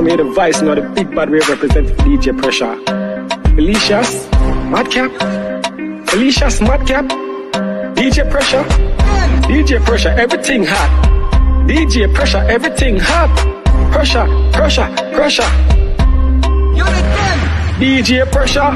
made a vice, not a big bad way representing DJ Pressure. Felicia's Madcap. Felicia's Madcap. DJ Pressure. DJ Pressure, everything hot. DJ Pressure, everything hot. Pressure, pressure, pressure. DJ Pressure,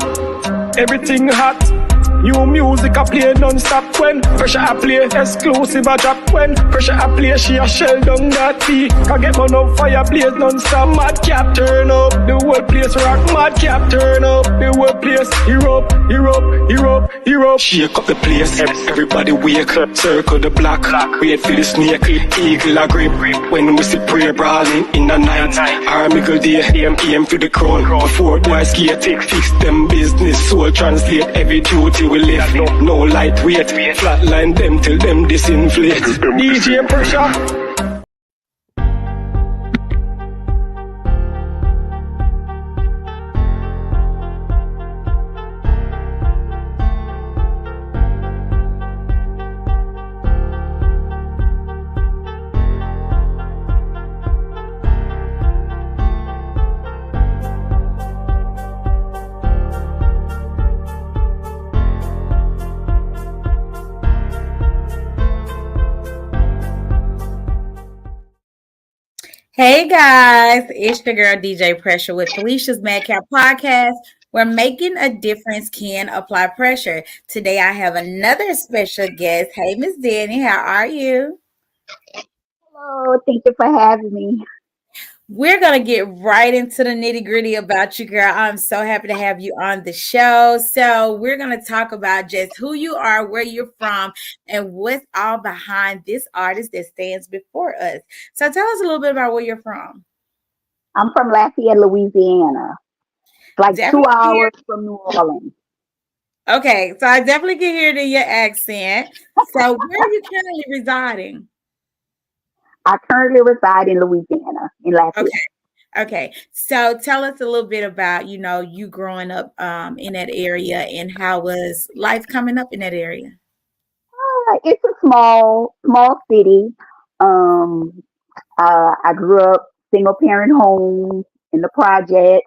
everything hot. New music I play non-stop when Pressure I play exclusive I drop when Pressure I play she a shell down that beat. I get one up fire blaze non-stop. Madcap turn up, the whole place rock. Madcap turn up, the whole place erupt, erupt, erupt, erupt. Shake up the place, everybody wake up. Circle the block, wait for the snake. Eagle a grip, when we see prayer brawling in the night. Army go there, aim for the crown. Before boys skate, fix them business. Soul translate every duty we live. No lightweight, flatline them till them disinflate. DJ Pressure. Hey guys, it's your girl DJ Pressure with Felicia's Madcap Podcast, where making a difference can apply pressure. Today I have another special guest. Hey Miss Dani, how are you? Hello, thank you for having me. We're going to get right into the nitty-gritty about you, girl. I'm so happy to have you on the show. So we're going to talk about just who you are, where you're from, and what's all behind this artist that stands before us. So tell us a little bit about where you're from. I'm from Lafayette, Louisiana. Like definitely 2 hours from New Orleans. Okay, so I definitely can hear it in your accent. So where are you currently residing? I currently reside in Louisiana, in Lafayette. Okay. So tell us a little bit about, you growing up in that area, and how was life coming up in that area? It's a small city. I grew up single parent home in the project.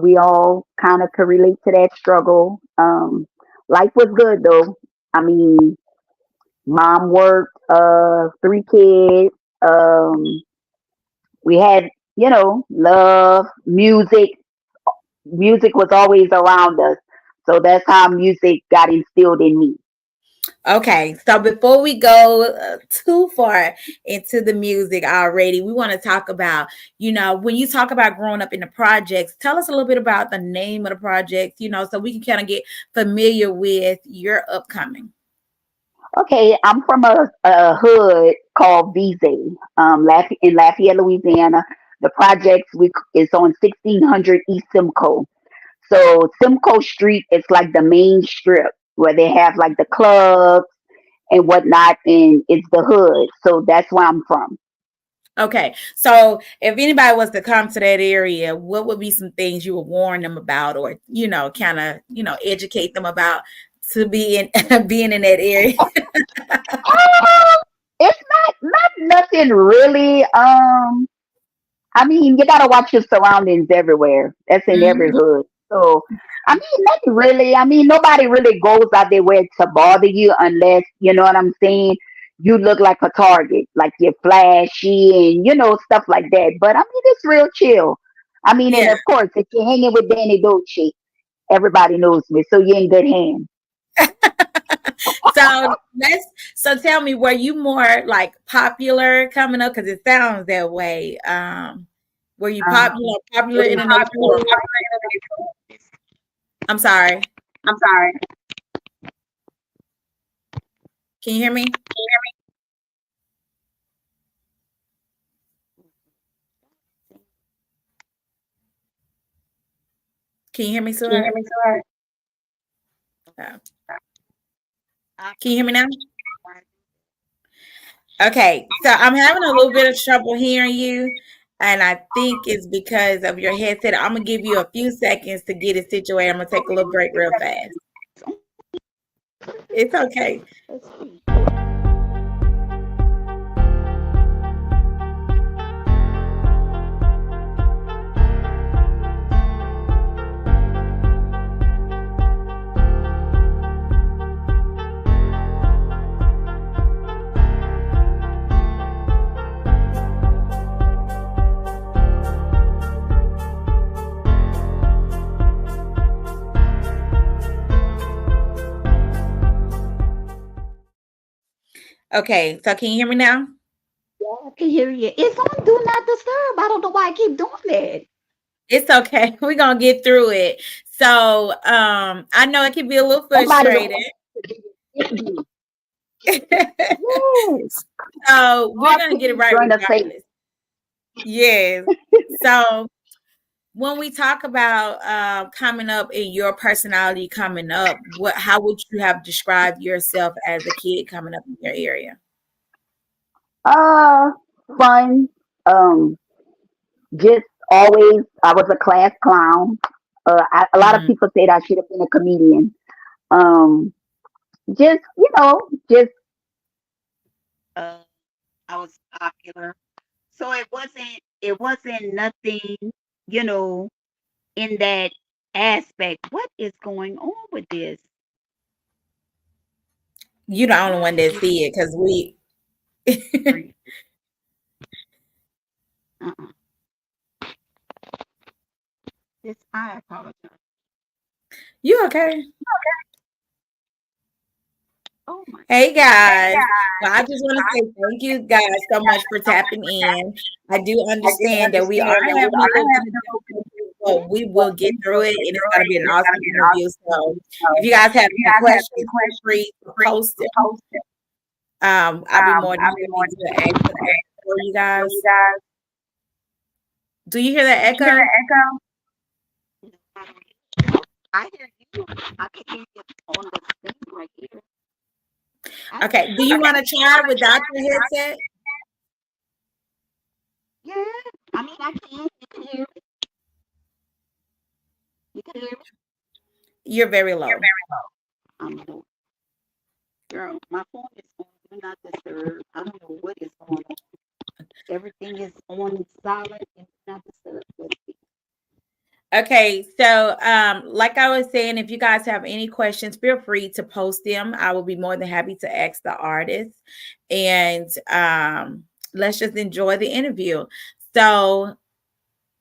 We all kind of could relate to that struggle. Life was good though. I mean, mom worked, 3 kids. We had, love, music. Music was always around us. So that's how music got instilled in me. Okay, so before we go too far into the music already, we want to talk about, when you talk about growing up in the projects, tell us a little bit about the name of the project, so we can kind of get familiar with your upcoming. Okay, I'm from a hood called Vize, in Lafayette, Louisiana. The projects is on 1600 East Simcoe. So Simcoe Street is like the main strip where they have like the clubs and whatnot, and it's the hood. So that's where I'm from. Okay, so if anybody was to come to that area, what would be some things you would warn them about, or kind of educate them about to be in being in that area? It's not nothing really. I mean, you gotta watch your surroundings everywhere. That's in every hood. So I mean, nothing really. I mean, nobody really goes out their way to bother you unless, you know what I'm saying, you look like a target, like you're flashy and stuff like that. But I mean, it's real chill. I mean, and of course, if you're hanging with Dani Dolce, everybody knows me, so you're in good hands. So tell me, were you more like popular coming up? Because it sounds that way. Were you popular in the neighborhood? I'm sorry. Can you hear me? Can you hear me, sir? Can you hear me now? Okay, so I'm having a little bit of trouble hearing you, and I think it's because of your headset. I'm going to give you a few seconds to get it situated. I'm going to take a little break real fast. It's okay. Okay, so can you hear me now? Yeah, I can hear you. It's on Do Not Disturb. I don't know why I keep doing that. It's okay. We're gonna get through it. So I know it can be a little Somebody don't frustrating. want to do So Yes. we're God, gonna get it please right join us, Satan. regardless. Yes. So when we talk about coming up in your personality coming up, how would you have described yourself as a kid coming up in your area? Uh, Fun. Um, just always, I was a class clown. A lot of Mhm. people said I should have been a comedian. Um, just, just uh, I was popular. So it wasn't nothing, you know, in that aspect. What is going on with this? You the only Why one that is see it because we it? Uh-uh. This I apologize. you okay. Oh my Hey Hey guys. Well, I guys, just want to say thank you guys so much for so much tapping for that. in. I do I do understand that we are understand that we having a are little bit having of a little bit of difficulty, but we difficulty, will but get we through will it get and it's through gonna it, be an and it's gonna awesome be an interview. awesome So interview. So if you guys have if you any guys have any questions, feel questions, free to feel free post to them. post it. I'll be more than I'll be happy more to than happy answer to them for you answer for you guys. guys. Do you hear that Do you hear echo? the echo? I hear you. I can hear you on the thing right here. I can Okay. hear Do you you. want to try without your headset? Yeah, I mean, I can. You can hear me. You can hear me. You're very You're low. very low. I'm low. Girl, my phone is on Do Not Disturb. I don't know what is going on. Everything is on silent and Do Not Disturb. Let's see. Okay, so like I was saying, if you guys have any questions, feel free to post them. I will be more than happy to ask the artists, and let's just enjoy the interview. So,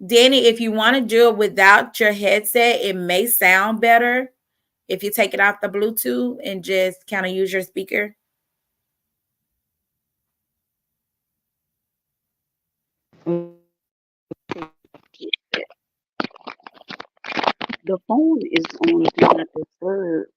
Danny, if you want to do it without your headset, it may sound better if you take it off the Bluetooth and just kind of use your speaker. The phone is on Do Not Disturb.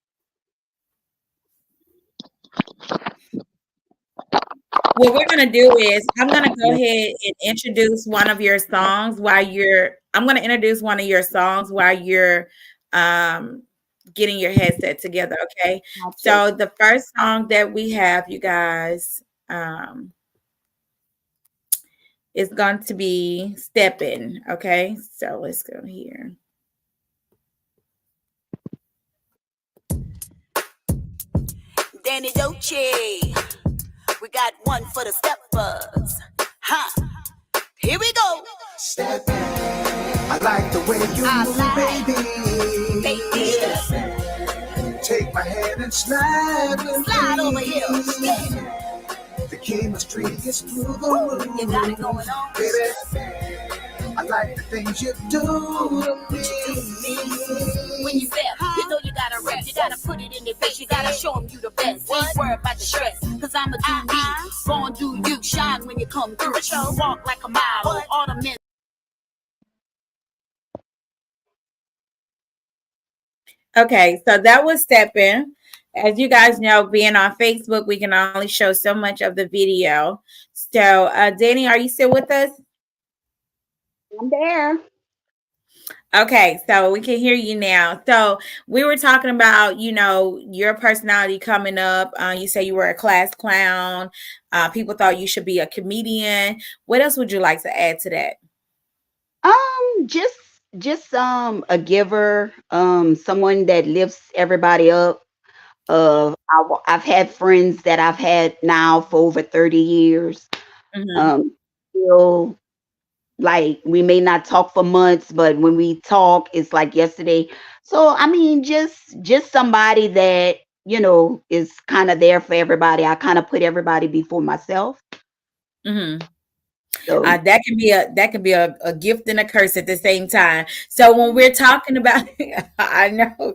What we're gonna do is I'm gonna go ahead and introduce one of your songs while you're I'm gonna introduce one of your songs while you're um getting your headset together, okay? Gotcha. So the first song that we have, you guys, is going to be Steppin', okay? So let's go here. Dani Dolce, we got one for the steppers. Huh? Here we go. Step I like the way you I move, like, baby. baby. Take my hand and slide with Slide over me. here. Yeah. The chemistry is through the roof, You got it going on. baby. I like the things you do to What you do to me? When me. you step, you know you gotta rep. You gotta put it in their face. You gotta show them you the best. Ain't worried about the stress. Cause I'ma do me. Gon' do you. Shine when you come through. Walk like a model. All the men. Okay, so that was Steppin'. As you guys know, being on Facebook, we can only show so much of the video. So, Danny, are you still with us? I'm there. Okay, so we can hear you now. So we were talking about, your personality coming up. You say you were a class clown. People thought you should be a comedian. What else would you like to add to that? Just a giver, someone that lifts everybody up. I've had friends that I've had now for over 30 years. Hmm. Still, like, we may not talk for months, but when we talk, it's like yesterday. So I mean, just somebody that is kind of there for everybody. I kind of put everybody before myself. Hmm. So That can be a gift and a curse at the same time. So when we're talking about, I know.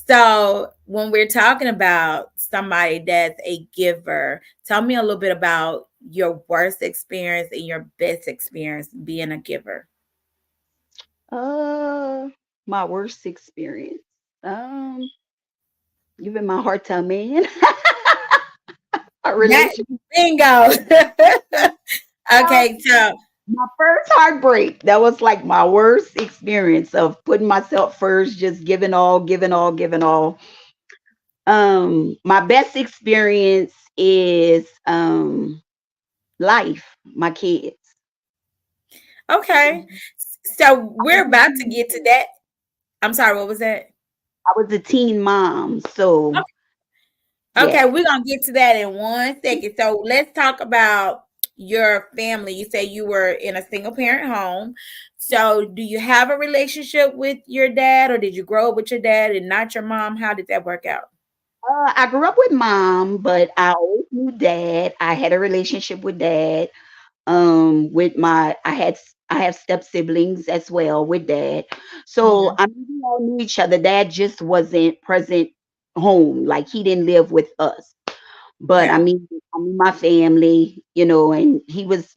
So, when we're talking about somebody that's a giver, tell me a little bit about your worst experience and your best experience being a giver. Uh, my worst experience. Um, Giving my heart to a man. A That relationship. bingo. Um, Okay, so my first heartbreak. That was like my worst experience of putting myself first, just giving all, giving all, giving all. My best experience is life, my kids. okay. So I was we're a about to teen get to that. I'm sorry, what was that? I was a teen mom, so Okay, yes. we're gonna get to that in 1 second. So let's talk about your family. You say you were in a single parent home. So do you have a relationship with your dad, or did you grow up with your dad and not your mom? How did that work out? I grew up with mom, but I always knew dad. I had a relationship with dad. With my I have step siblings as well with dad. So Mhm. I mean we all knew each other. Dad just wasn't present home. Like he didn't live with us. But Okay. I mean my family, and he was,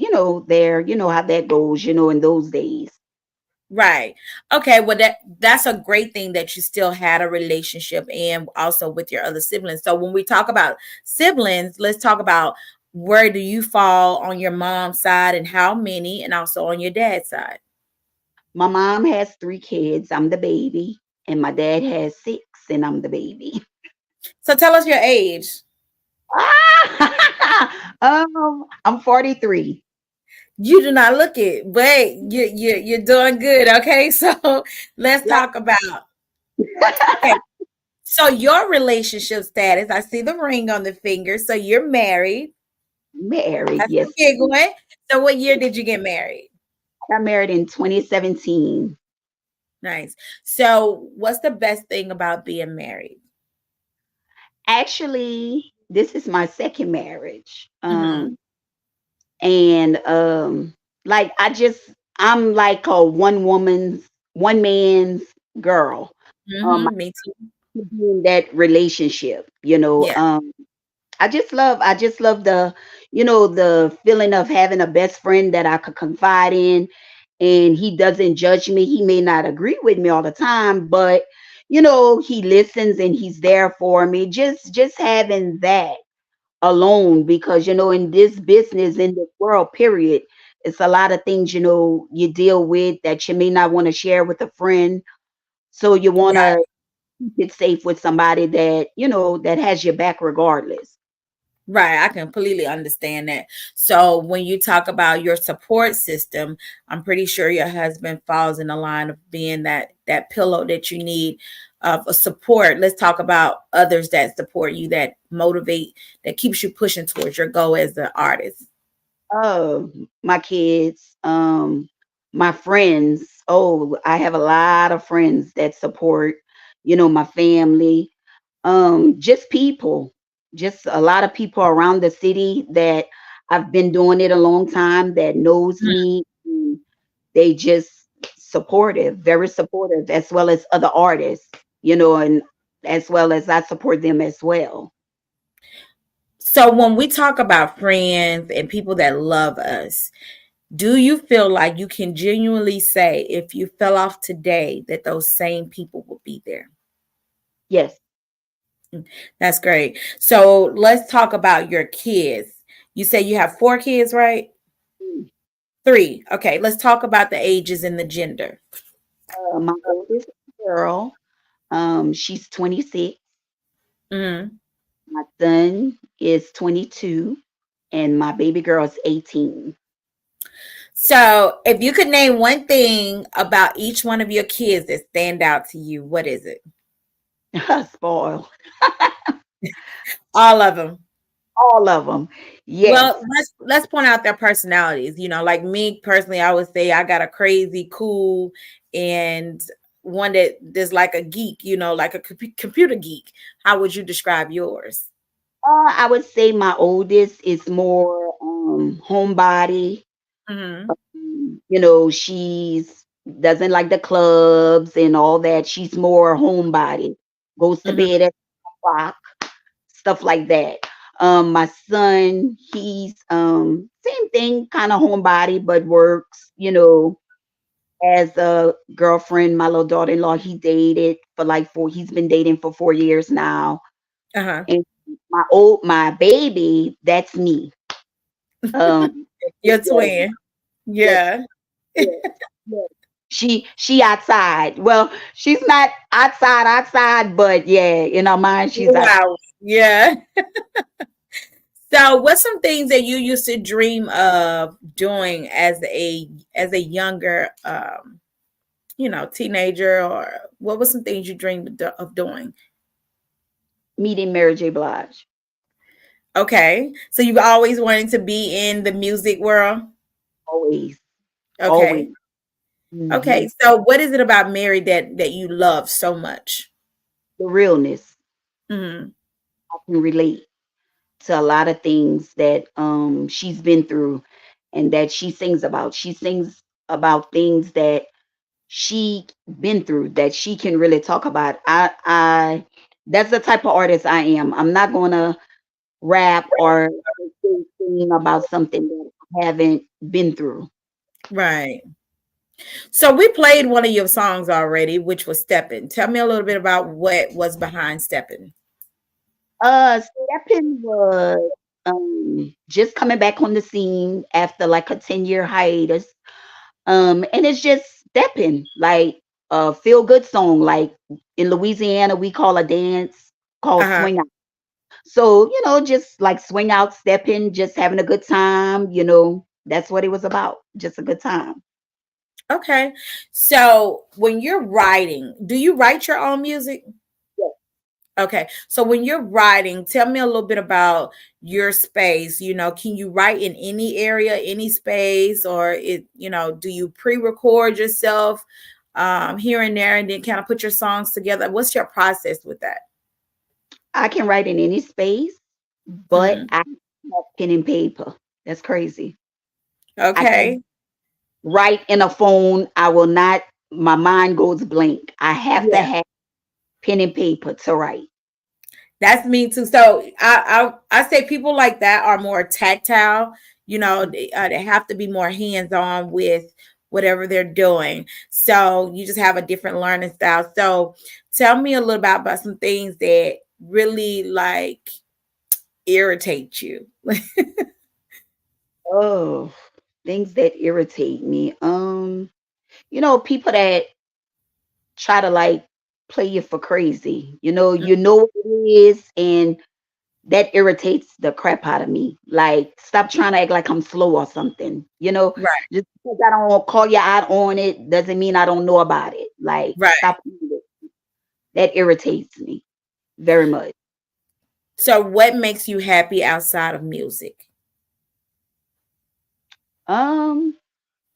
there, how that goes, in those days. Right. Okay. Well, that's a great thing that you still had a relationship and also with your other siblings. So when we talk about siblings, let's talk about where do you fall on your mom's side and how many, and also on your dad's side. My mom has 3 kids. I'm the baby. And my dad has 6, and I'm the baby. So tell us your age. I'm 43. You do not look it, but you're doing good. Okay. So let's Yeah, talk about, okay. So your relationship status, I see the ring on the finger. So you're married. married. That's a Yes. big one. So what year did you get married? I got married in 2017. Nice. So what's the best thing about being married? Actually, this is my second marriage. Mm-hmm. And like I'm like a one man's girl. I Mm-hmm. Me too. can be in that relationship, Yeah. I just love the feeling of having a best friend that I could confide in, and he doesn't judge me. He may not agree with me all the time, but he listens and he's there for me. Just having that alone, because in this business, in this world, period, it's a lot of things you deal with that you may not want to share with a friend. So you want Right. to keep it safe with somebody that has your back regardless. Right. I completely understand that. So when you talk about your support system, I'm pretty sure your husband falls in the line of being that pillow that you need of a support. Let's talk about others that support you, that motivate, that keeps you pushing towards your goal as an artist. Oh, my kids, my friends. Oh, I have a lot of friends that support, my family, just people, just a lot of people around the city that I've been doing it a long time that knows me. And they just supportive, very supportive, as well as other artists, and as well as I support them as well. So when we talk about friends and people that love us, do you feel like you can genuinely say if you fell off today that those same people will be there? Yes. That's great. So let's talk about your kids. You say you have 4 kids, right? 3. Okay, let's talk about the ages and the gender. My oldest girl, she's 26. Mhm. My son is 22, and my baby girl is 18. So if you could name one thing about each one of your kids that stand out to you, what is it? Spoiled. All of them. All of them. Yes. Well, let's point out their personalities. Like me personally, I would say I got a crazy, cool, and one that's like a geek. Like a computer geek. How would you describe yours? I would say my oldest is more homebody. Hmm. She's doesn't like the clubs and all that. She's more homebody. goes to Mhm. bed at o'clock, stuff like that. My son, he's same thing, kind of homebody, but works, as a girlfriend. My little daughter-in-law, he dated for like he's been dating for 4 years now. Uh-huh. And my baby, that's me. Your Yeah, twin. yeah, Yeah. yeah, yeah. She outside. Well, she's not outside, but yeah, in our mind, she's outside. Wow. Yeah. So, what's some things that you used to dream of doing as a younger teenager, or what was some things you dreamed of doing? Meeting Mary J. Blige. Okay. So you've always wanted to be in the music world? Always, always. Okay. Hmm. Okay. So what is it about Mary that you love so much? The realness. Hmm. I can relate to a lot of things that she's been through and that she sings about. She sings about things that she been through that she can really talk about. I That's the type of artist I am. I'm not gonna rap or sing about something that I haven't been through. Right. So we played one of your songs already, which was Steppin'. Tell me a little bit about what was behind Steppin'. Steppin was just coming back on the scene after like a 10-year hiatus. And it's just stepping, like a feel good song. Like in Louisiana, we call a dance called Uh-huh. swing out. So, just like swing out, stepping, just having a good time, that's what it was about. Just a good time. Okay. So when you're writing, do you write your own music? Yeah. Okay. So when you're writing, tell me a little bit about your space. Can you write in any area, any space, or do you pre-record yourself here and there and then kind of put your songs together? What's your process with that? I can write in any space, but Hmm. I have pen and paper. That's crazy. I Okay. can write in a phone. I will not, my mind goes blank. I have to Yeah. have pen and paper to write. That's me too. So I say people like that are more tactile. They have to be more hands on with whatever they're doing. So you just have a different learning style. So tell me a little about some things that really like irritate you. Oh, things that irritate me. People that try to like play you for crazy. You know what it is, and that irritates the crap out of me. Like, stop trying to act like I'm slow or something. Right, Just because I don't call you out on it doesn't mean I don't know about it. Like, right. stop doing it. That irritates me very much. So what makes you happy outside of music? Um,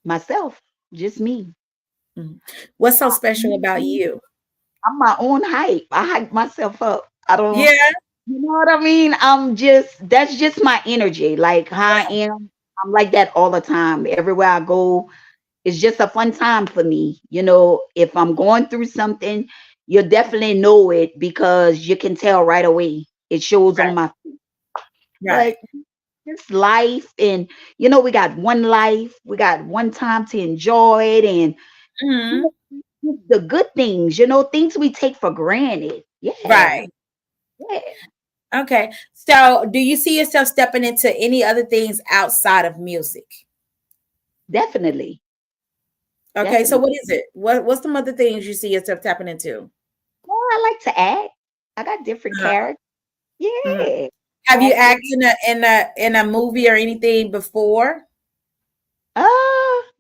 Myself, just me. Mhm. What's so special about you? I'm my own hype. I hype myself up. I don't. Yeah. You know what I mean? That's just my energy. Like how I am, I'm like that all the time. Everywhere I go, it's just a fun time for me. If I'm going through something, you'll definitely know it because you can tell right away. It shows Right, on my, right. but just life, and we got one life, we got one time to enjoy it, and you Mhm. know, the good things, things we take for granted. Yeah, Right. yeah, Okay. So, do you see yourself stepping into any other things outside of music? definitely, Okay. So, definitely. what is it? What's some other things you see yourself tapping into? Well, I like to act. I got different Uh, characters. mhm. Yeah, Have you acting. acted in a movie or anything before?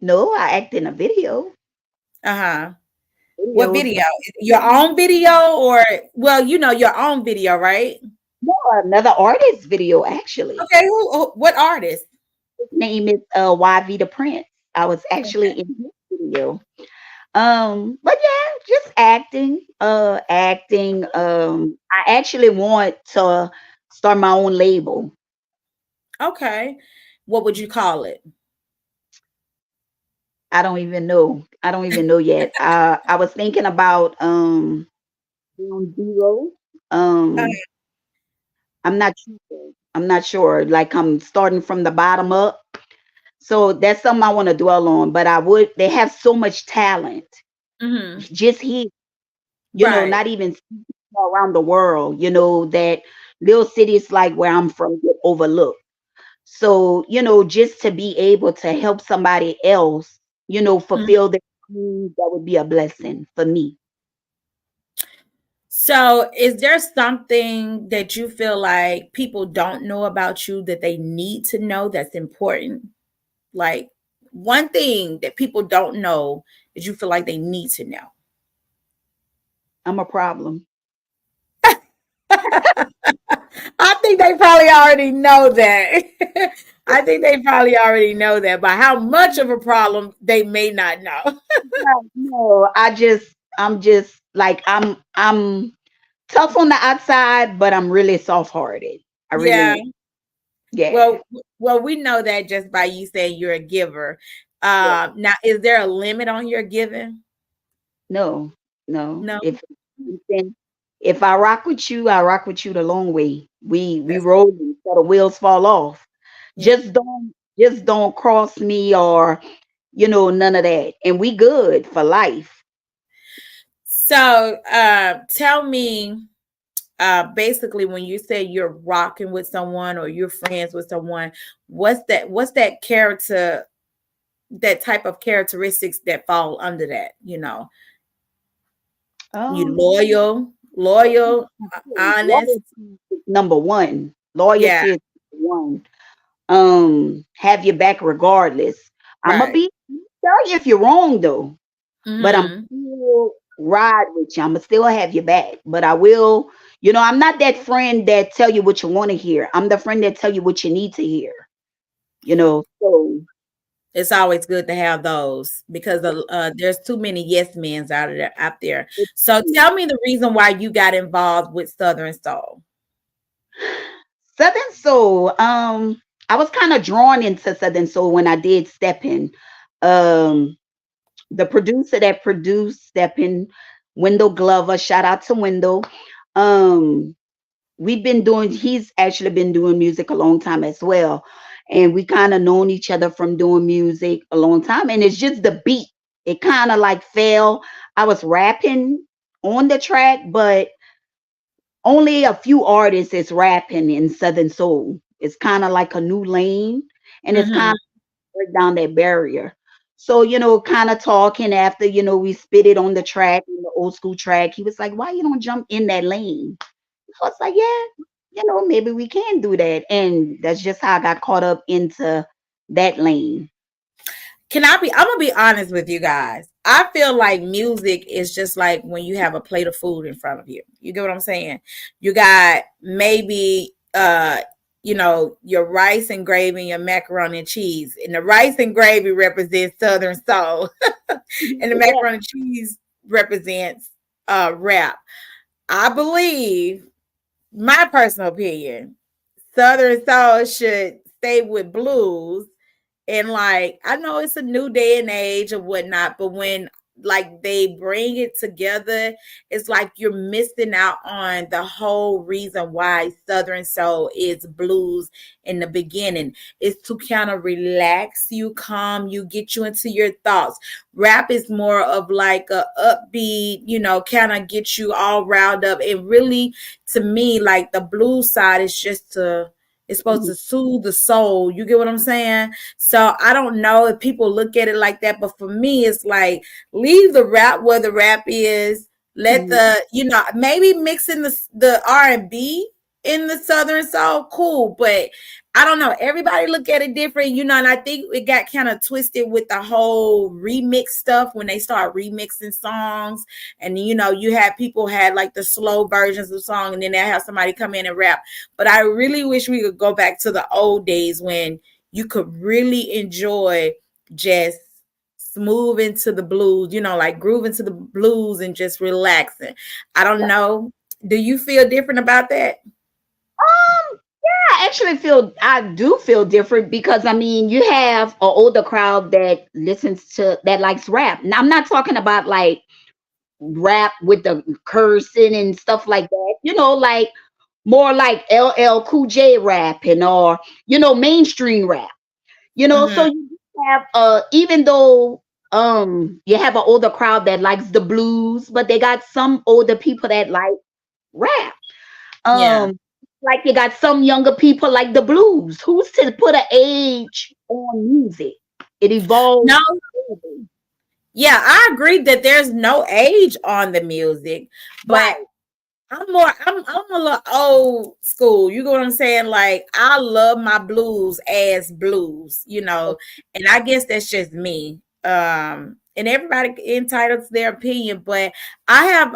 No, I act in a video. Uh huh. What Videos. video? Your own video, or your own video, right? No, another artist video actually. Okay. What artist? His name is YV the Prince. I was actually in his video. But yeah, just acting. I actually want to start my own label. Okay. What would you call it? I don't even know. I don't even know yet. I was thinking about Ground zero. Uh, I'm not sure. I'm not sure. Like I'm starting from the bottom up. So that's something I want to dwell on. But I would. They have so much talent. mhm. Just here, Right. not even around the world. That little cities like where I'm from get overlooked. So just to be able to help somebody else, fulfill their dreams, that would be a blessing for me. So, is there something that you feel like people don't know about you that they need to know that's important? Like one thing that people don't know that you feel like they need to know? I'm a problem. I think they probably already know that. I think they probably already know that, but how much of a problem they may not know. No, I'm just like I'm tough on the outside, but I'm really soft hearted. I Yeah. really, yeah, Well, we know that just by you saying you're a giver. yeah. Now, is there a limit on your giving? No, no. No. If I rock with you, I rock with you the long way. We That's roll until the wheels fall off. yeah. Just don't cross me or none of that. And we good for life. So, tell me, basically, when you say you're rocking with someone or you're friends with someone, What's that character? That type of characteristics that fall under that? You Um, loyal, honest. loyalty is number one. Yeah. Loyalty is number one. Have your back regardless. I'm gonna Right. be sorry if you're wrong though, but I'm Hmm. still ride with you. I'm gonna still have your back, but I will. I'm not that friend that tell you what you want to hear. I'm the friend that tell you what you need to hear. So It's always good to have those because there's too many yes men's out there. So tell me the reason why you got involved with Southern Soul. Southern Soul. I was kind of drawn into Southern Soul when I did Step In. Um, the producer that produced Step In, Wendell Glover. Shout out to Wendell. Um, he's actually been doing music a long time as well. And we kind of known each other from doing music a long time. And it's just the beat. It kind of like fell. I was rapping on the track, but only a few artists is rapping in Southern Soul. It's kind of like a new lane and it's kind Hmm. of break down that barrier. So, kind of talking after, we spit it on the track, on the old school track. He was like, why you don't jump in that lane? I was like, yeah, maybe we can do that. And that's just how I got caught up into that lane. I'm gonna be honest with you guys. I feel like music is just like when you have a plate of food in front of you. You get what I'm saying? You got maybe your rice and gravy and your macaroni and cheese. And the rice and gravy represents Southern soul. And the Yeah. macaroni and cheese represents rap. I believe, my personal opinion, Southern soul should stay with blues. And like, I know it's a new day and age or whatnot, but when like they bring it together, it's like you're missing out on the whole reason why Southern Soul is blues in the beginning. It's to kind of relax you, calm you, get you into your thoughts. Rap is more of like a upbeat, kind of get you all riled up. And really, to me, like the blues side is just it's supposed Mhm. to soothe the soul. You get what I'm saying? So I don't know if people look at it like that, but for me, it's like leave the rap where the rap is. Let Mhm. maybe mixing the R&B in the Southern Soul, cool, but I don't know. Everybody look at it different, and I think it got kind of twisted with the whole remix stuff when they start remixing songs, and you had people had like the slow versions of the song, and then they have somebody come in and rap. But I really wish we could go back to the old days when you could really enjoy just smooth into the blues, like groove into the blues and just relaxing. I don't know. Do you feel different about that? I do feel different because I mean you have an older crowd that listens to that likes rap. Now I'm not talking about like rap with the cursing and stuff like that. Like more like LL Cool J rapping, or mainstream rap. So Mhm. you have even though you have an older crowd that likes the blues, but they got some older people that like rap. Yeah. Like you got some younger people like the blues. Who's to put an age on music? It evolves. No, yeah, I agree that there's no age on the music, but Right. I'm a little old school. You know what I'm saying? Like I love my blues as blues, and I guess that's just me. And everybody entitled to their opinion, but I have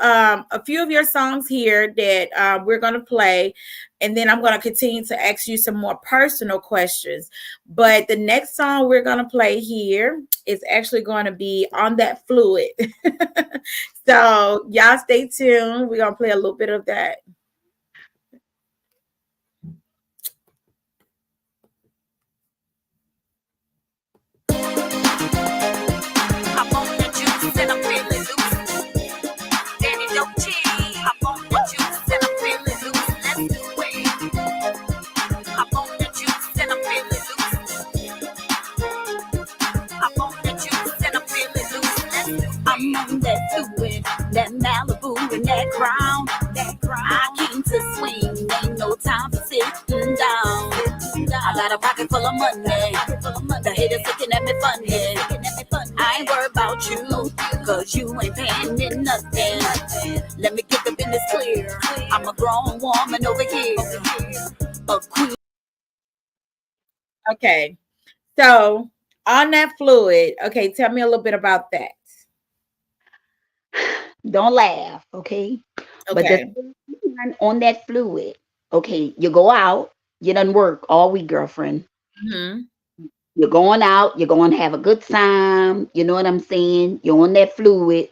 a few of your songs here that we're gonna play, and then I'm gonna continue to ask you some more personal questions. But the next song we're gonna play here is actually going to be On That Fluid. So y'all stay tuned. We're gonna play a little bit of that. I'm on the juice and I'm feeling loose. Dani Dolce. I'm on the juice and I'm feeling loose. Let's do it. I'm on the juice and I'm feeling loose. I'm on the juice and I'm feeling loose. Let's do it. I'm on that fluid, that Malibu and that crown. I came to swing, ain't no time for sitting down. I got a pocket full of money. The haters looking at me funny. I ain't worried about you, cause you ain't paying me nothing. Let me get the business clear. I'm a grown woman over here. A queen. Okay. So On That Fluid. Okay, tell me a little bit about that. Don't laugh, okay? But the Okay. thing on that fluid, okay, you go out, you done work all week, girlfriend. Hmm. You're going out, you're going to have a good time. You know what I'm saying? You're on that fluid.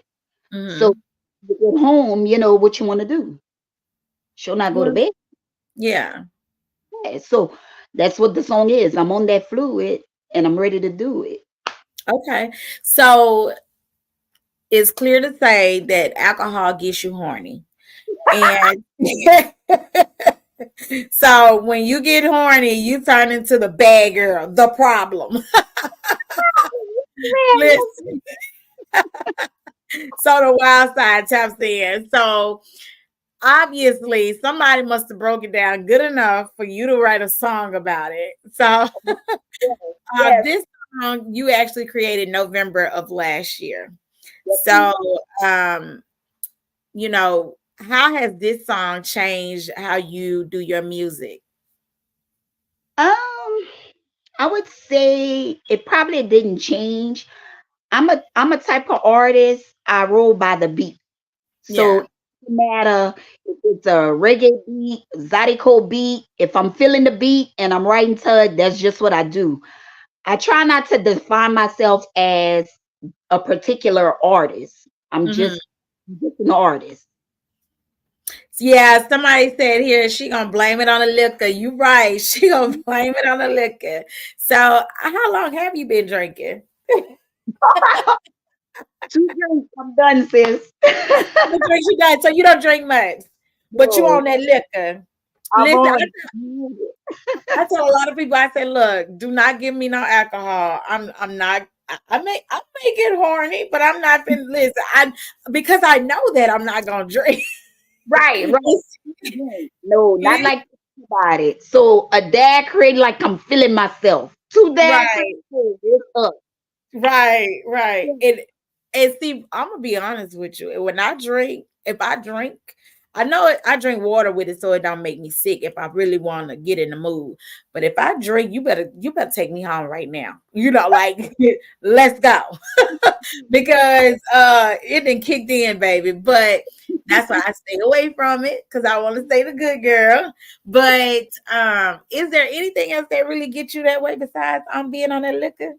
So Hmm. you get home, you know what you want to do. She'll not go to Well, bed. yeah. Yeah, so that's what the song is. I'm on that fluid and I'm ready to do it. Okay. So it's clear to say that alcohol gets you horny. And so when you get horny, you turn into the bad girl, the problem. Listen, so the wild side taps in. So obviously somebody must have broke it down good enough for you to write a song about it. So Yes, this song you actually created November of last year. yes, So um, how has this song changed how you do your music? I would say it probably didn't change. I'm a type of artist. I roll by the beat. So Yeah. it doesn't matter if it's a reggae beat, Zydeco beat. If I'm feeling the beat and I'm writing to it, that's just what I do. I try not to define myself as a particular artist. I'm Hmm. just an artist. Yeah, somebody said here she gonna blame it on the liquor. You right. She gonna blame it on the liquor. So how long have you been drinking? Two drinks, I'm done, sis. Two drinks you done, so you don't drink much. But you No, on that liquor. I'm Listen, on. I tell a lot of people, I say, look, do not give me no alcohol. I'm not I may get horny, but I'm not finna listen. Because I know that I'm not gonna drink. Right, right. No, not like about it. So a dad created like I'm feeling myself. Two dad Right, created it's up. right. And see, I'm gonna be honest with you. When I drink, if I drink, I know I drink water with it so it don't make me sick if I really want to get in the mood. But if I drink, you better take me home right now. Like let's go. Because it didn't kicked in, baby. But that's why I stay away from it because I want to stay the good girl. But is there anything else that really gets you that way besides being on that liquor?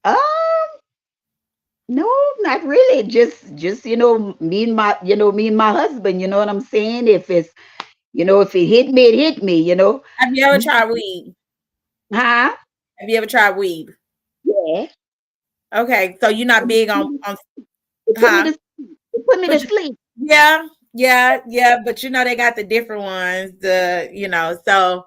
Um, no, not really. Just me and my husband. You know what I'm saying? If it hit me, it hit me. Have you ever We, tried weed? huh? Have you ever tried weed? Yeah. Okay, so you're not big on It put me Huh? to sleep. It put me to But you, sleep. yeah, yeah. But they got the different ones. So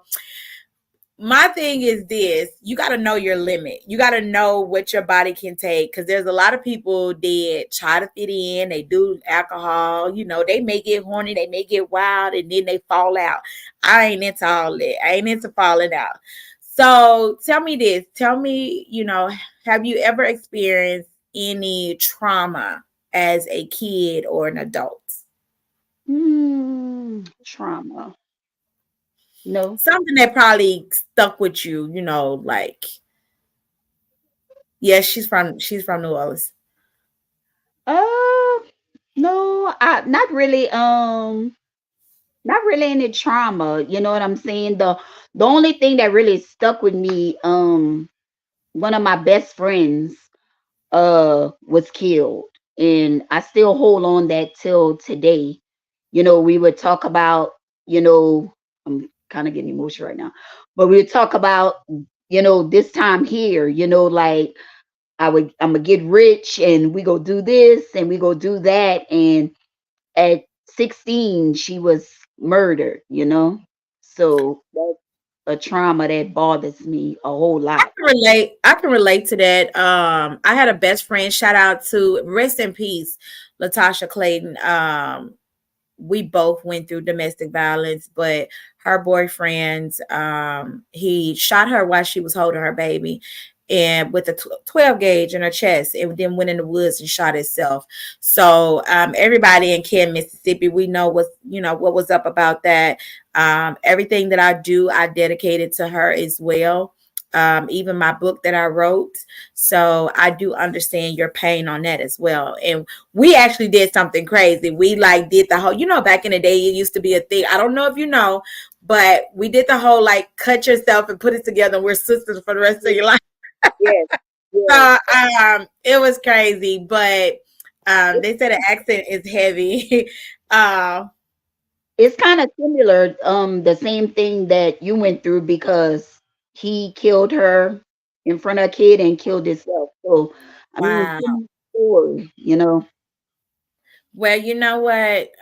my thing is this: you got to know your limit. You got to know what your body can take, because there's a lot of people that try to fit in. They do alcohol. They may get horny, they may get wild, and then they fall out. I ain't into all that. I ain't into falling out. So tell me this: tell me, have you ever experienced any trauma as a kid or an adult? Trauma. No. Something that probably stuck with you, like, yeah, she's from New Orleans. Uh, no, I not really any trauma. You know what I'm saying? The only thing that really stuck with me, one of my best friends was killed, and I still hold on that till today. We would talk about, you know, I'm kind of getting emotional right now, but we would talk about, this time here, like I'm gonna get rich and we go do this and we go do that. And at 16, she was murdered. So that's a trauma that bothers me a whole lot. I can relate to that. I had a best friend, shout out to, rest in peace, Latasha Clayton. We both went through domestic violence, but her boyfriend, he shot her while she was holding her baby, and with a 12 gauge in her chest, and then went in the woods and shot himself. So everybody in Ken, Mississippi, we know what was up about that. Everything that I do, I dedicated to her as well. Even my book that I wrote. So I do understand your pain on that as well. And we actually did something crazy. We like did the whole, back in the day, it used to be a thing. I don't know if you know, but we did the whole like cut yourself and put it together. And we're sisters for the rest of your life. Yes, yes. So it was crazy, but they said the accent is heavy. uh, It's kind of similar, the same thing that you went through because he killed her in front of a kid and killed himself. So, I mean, wow. similar story. Well, you know what?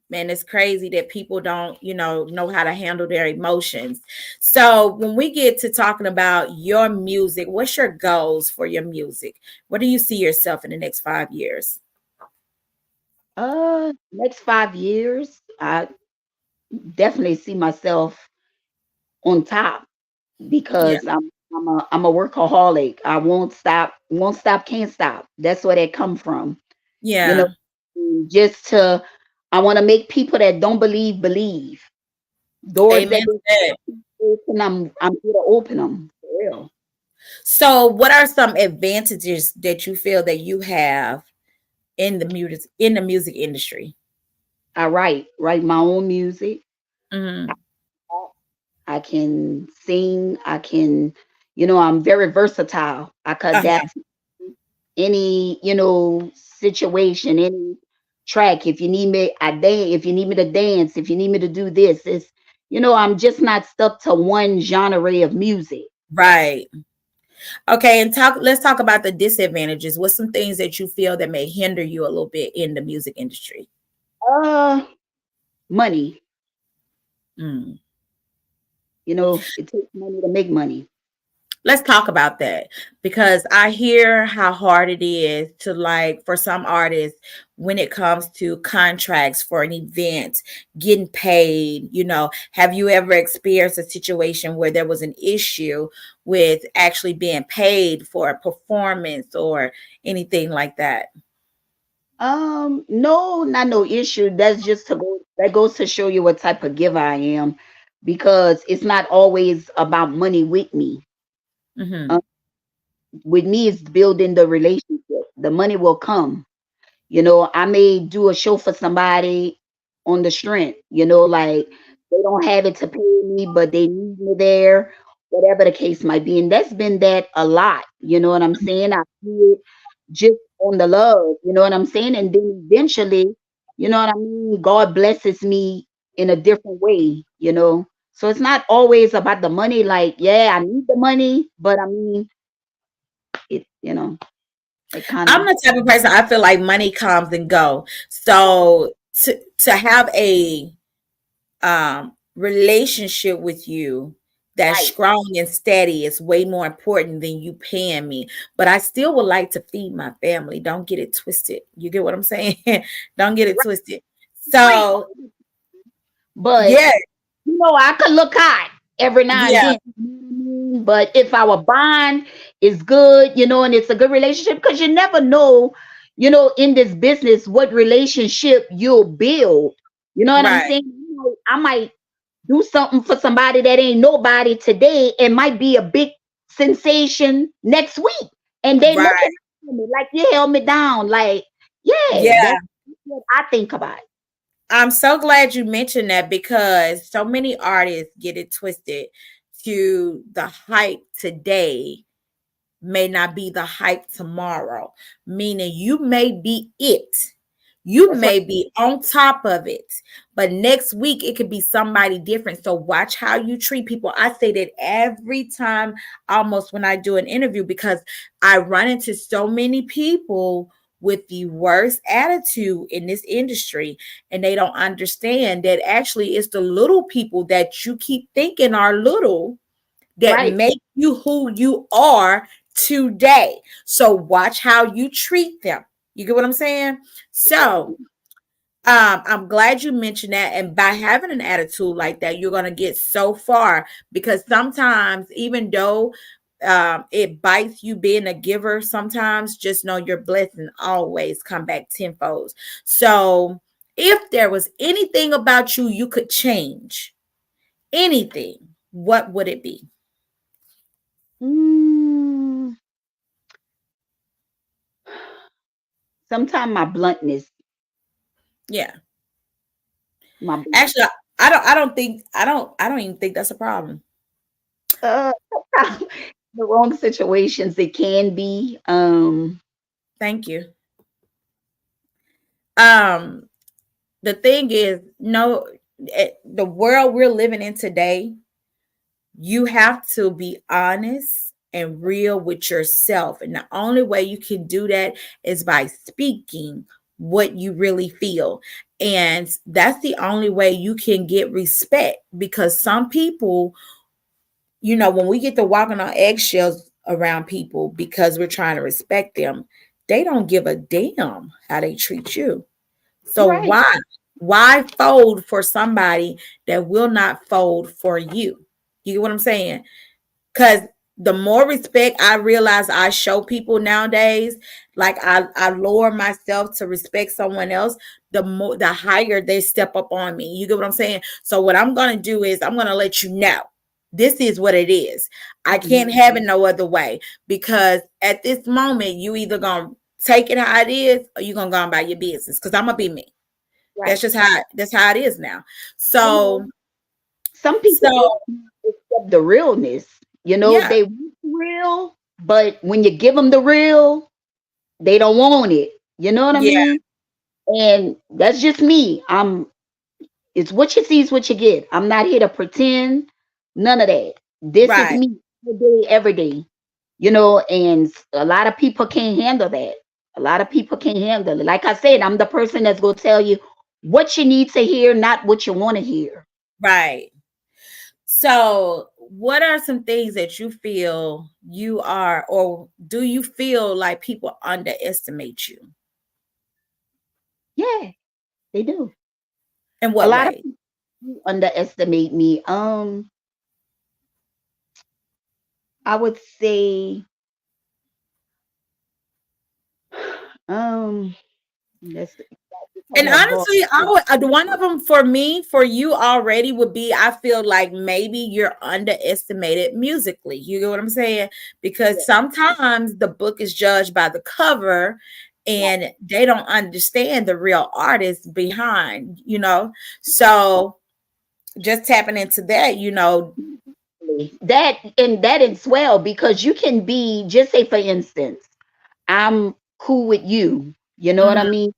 Man, it's crazy that people don't, know how to handle their emotions. So when we get to talking about your music, what's your goals for your music? What do you see yourself in the next 5 years? Next 5 years, I definitely see myself on top Yeah, because I'm a workaholic. I won't stop, can't stop. That's where that come from. You know, yeah. just to I want to make people that don't believe. Doors Amen that to that. they open, I'm here to open them for real. So what are some advantages that you feel that you have in the music industry? I write my own music. Hmm. I can sing. I'm very versatile. I can Uh-huh. adapt to any, situation, any track. If you need me, I dance. If you need me to dance, if you need me to do this, I'm just not stuck to one genre of music. Right. Okay, and let's talk about the disadvantages. What's some things that you feel that may hinder you a little bit in the music industry? Uh, Money. Mm. It takes money to make money. Let's talk about that, because I hear how hard it is to, like, for some artists when it comes to contracts for an event, getting paid. Have you ever experienced a situation where there was an issue with actually being paid for a performance or anything like that? No, not no issue. That goes to show you what type of giver I am, because it's not always about money with me. Hmm. Uh, with me, it's building the relationship. The money will come. I may do a show for somebody on the strength, like they don't have it to pay me, but they need me there, whatever the case might be. And that's been that a lot. You know what I'm saying? I do it just on the love, you know what I'm saying? And then eventually, you know what I mean? God blesses me in a different way. So it's not always about the money, like, yeah, I need the money, but I mean, it. It kind I'm of the type of person I feel like money comes and go. So to have a relationship with you that's right. strong and steady is way more important than you paying me. But I still would like to feed my family. Don't get it twisted. You get what I'm saying? Don't get it Right. twisted. Right. So But yeah, I could look hot every now and yeah, then. But if our bond is good, and it's a good relationship, because you never know, in this business, what relationship you'll build. You know what I'm right, saying? I might do something for somebody that ain't nobody today and might be a big sensation next week. And they looking right. at me like you held me down. Like, yeah, Yeah. that's what I think about. I'm so glad you mentioned that because so many artists get it twisted to the hype today may not be the hype tomorrow, meaning you may be it. You That's right. may be on top of it, but next week it could be somebody different. So watch how you treat people. I say that every time, almost when I do an interview, because I run into so many people with the worst attitude in this industry, and they don't understand that actually it's the little people that you keep thinking are little that Right. make you who you are today. So watch how you treat them. You get what I'm saying? So I'm glad you mentioned that. And by having an attitude like that, you're gonna get so far because sometimes, even though it bites you being a giver, sometimes just know your blessing always come back tenfold. So if there was anything about you you could change, anything, what would it be? Mm, Sometimes my bluntness, Yeah. my blunt- Actually, I don't even think that's a problem. uh, the wrong situations it can be. Thank you. Um, the thing is, no, the world we're living in today, you have to be honest and real with yourself. And the only way you can do that is by speaking what you really feel. And that's the only way you can get respect because some people, when we get to walking on eggshells around people because we're trying to respect them, they don't give a damn how they treat you. So Right. why fold for somebody that will not fold for you? You get what I'm saying? Because the more respect I realize I show people nowadays, like I lower myself to respect someone else, the higher they step up on me. You get what I'm saying? So what I'm gonna do is I'm gonna let you know this is what it is. I Mhm. can't have it no other way because at this moment you either gonna take it how it is or you're gonna go on about your business because I'm gonna be me. Right. That's how it is now. You So know, some people so just accept the realness. yeah, They want the real, but when you give them the real, they don't want it. You know what I yeah, mean? And that's just me. It's what you see is what you get. I'm not here to pretend, none of that. This is right, me every day. And a lot of people can't handle that. A lot of people can't handle it. Like I said, I'm the person that's going to tell you what you need to hear, not what you want to hear. right. So, what are some things that you feel you are, or do you feel like people underestimate you? Yeah, they do. In A what lot of way? people underestimate me. I would say, um, that's And kind of hard. honestly, I would one of them for me, for you already would be. I feel like maybe you're underestimated musically. You get what I'm saying? Because sometimes the book is judged by the cover, and they don't understand the real artist behind. So just tapping into that. That is well because you can be, just say for instance, I'm cool with you. You know what I Mhm, mean?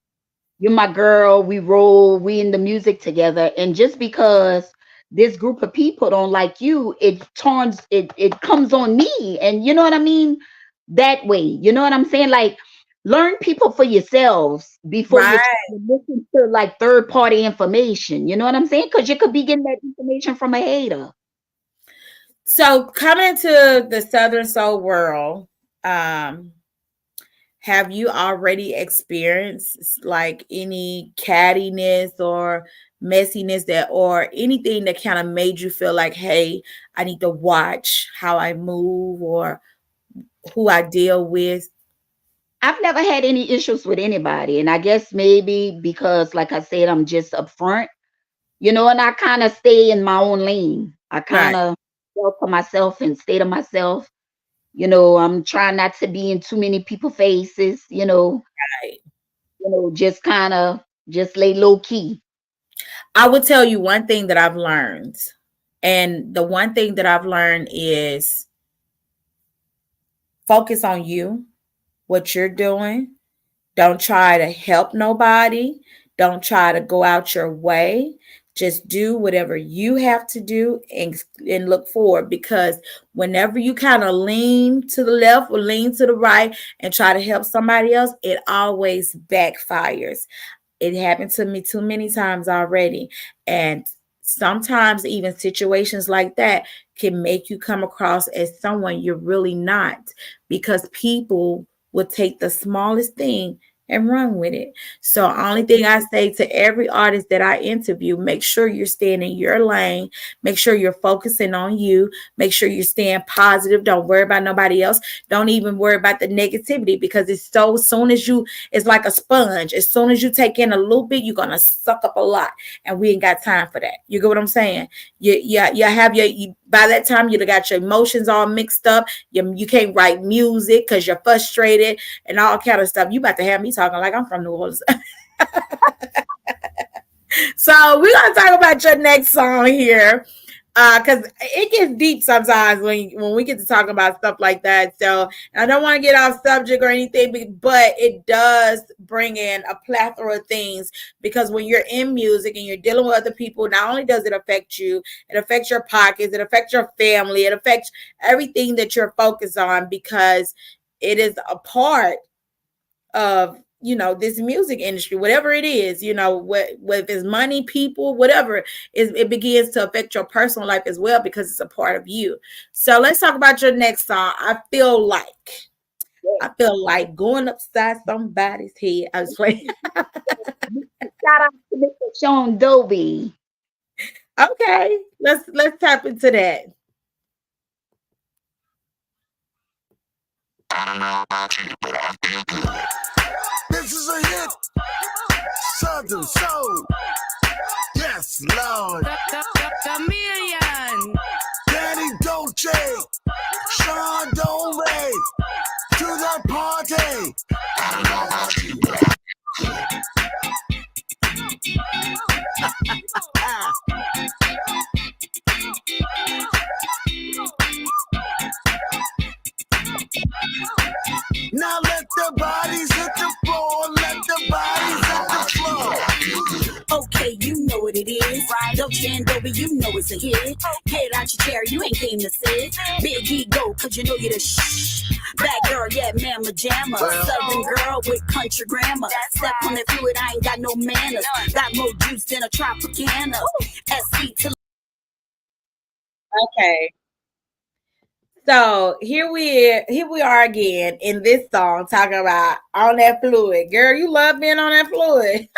You're my girl. We roll. We in the music together. And just because this group of people don't like you, it comes on me. And you know what I mean? That way. You know what I'm saying? Like learn people for yourselves before you try Right. to listen to like third party information. You know what I'm saying? Because you could be getting that information from a hater. So coming to the Southern Soul world, um, have you already experienced like any cattiness or messiness that or anything that kind of made you feel like, hey, I need to watch how I move or who I deal with? I've never had any issues with anybody. And I guess maybe because, like I said, I'm just upfront, and I kind of stay in my own lane. I kind Right. of go for myself and stay to myself. I'm trying not to be in too many people faces, Right. just kind of just lay low key. I would tell you one thing that I've learned. And the one thing that I've learned is focus on you, what you're doing. Don't try to help nobody. Don't try to go out your way. Just do whatever you have to do and look forward because whenever you kind of lean to the left or lean to the right and try to help somebody else, it always backfires. It happened to me too many times already. And sometimes even situations like that can make you come across as someone you're really not because people will take the smallest thing and run with it. So only thing I say to every artist that I interview, make sure you're staying in your lane, make sure you're focusing on you, make sure you're staying positive, don't worry about nobody else, don't even worry about the negativity because it's so soon as you it's like a sponge. As soon as you take in a little bit, you're gonna suck up a lot, and we ain't got time for that. You get what I'm saying? You have by that time you got your emotions all mixed up. You can't write music because you're frustrated and all kind of stuff. You about to have me talking like I'm from New Orleans. So we're gonna talk about your next song here. Because it gets deep sometimes when we get to talk about stuff like that. So I don't want to get off subject or anything, but it does bring in a plethora of things because when you're in music and you're dealing with other people, not only does it affect you, it affects your pockets, it affects your family, it affects everything that you're focused on because it is a part of this music industry, whatever it is, what if it's money, people, whatever, it begins to affect your personal life as well because it's a part of you. So let's talk about your next song. I feel like going upside somebody's head. I was playing. Shout out to Mr. Sean Dobie. Okay, let's tap into that. This is a hit. Southern Soul. Yes, Lord. Chameleon. Dani Dolce. Sean Dolce. To the party. Now let the bodies hit the floor. Let the bodies hit the floor. Okay, you know what it is. Dolce and Dobie, you know it's a hit. Get out your chair, you ain't came to sit. Big ego, cause you know you're the Bad girl, yeah, mamma jamma. Southern girl with country grammar. Step on that fluid, I ain't got no manners. Got more juice than a Tropicana. SC to Okay. So here we are again in this song talking about on that fluid. Girl, you love being on that fluid.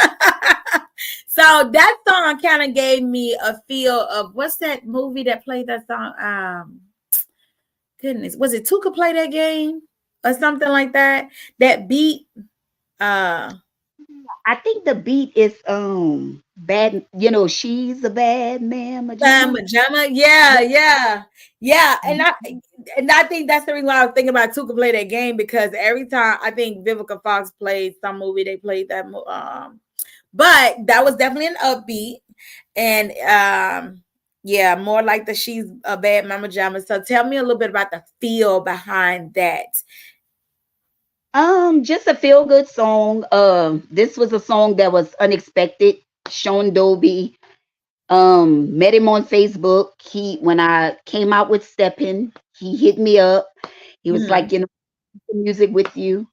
So that song kind of gave me a feel of what's that movie that played that song? Goodness, was it Tuka play that game or something like that? That beat, uh, I think the beat is bad. She's a bad man, Majama. Pajama. Yeah. And I think that's the reason why I was thinking about Tuka play that game because every time I think Vivica Fox played some movie, they played that. But that was definitely an upbeat, and yeah, more like the she's a bad mama jama. So tell me a little bit about the feel behind that. Just a feel good song. This was a song that was unexpected. Sean Dobie. Met him on Facebook. When I came out with Steppin', he hit me up. He was Mhm. like, music with you.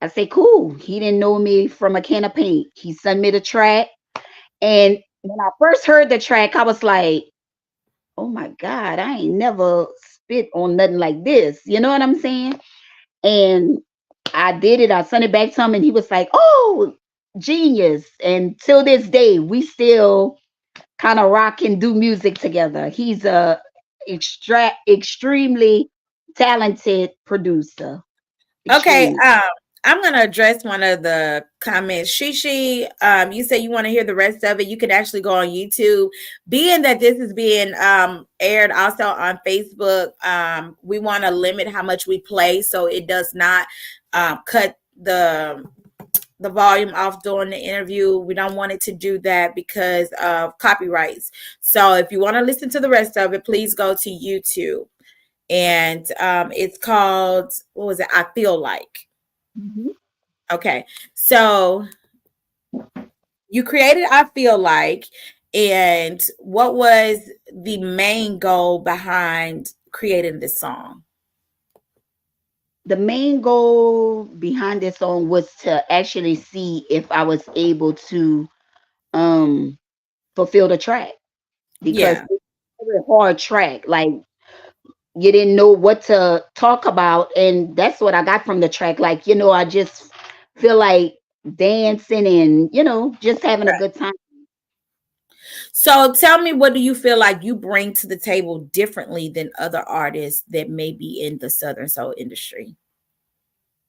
I say, cool. He didn't know me from a can of paint. He sent me the track. And when I first heard the track, I was like, oh my God, I ain't never spit on nothing like this. You know what I'm saying? And I did it. I sent it back to him, and he was like, oh, genius. And till this day, we still kind of rock and do music together. He's a extremely talented producer. Okay, Extremely. I'm gonna address one of the comments. You say you want to hear the rest of it. You can actually go on YouTube. Being that this is being aired also on Facebook, we want to limit how much we play so it does not cut the volume off during the interview. We don't want it to do that because of copyrights. So if you want to listen to the rest of it, please go to YouTube. And it's called, what was it? I Feel Like. Mhm. Okay. So you created I Feel Like, and what was the main goal behind creating this song? The main goal behind this song was to actually see if I was able to um fulfill the track, because Yeah. it's a very hard track. Like, you didn't know what to talk about, and that's what I got from the track. Like, I just feel like dancing and just having a good time. So tell me, what do you feel like you bring to the table differently than other artists that may be in the Southern Soul industry?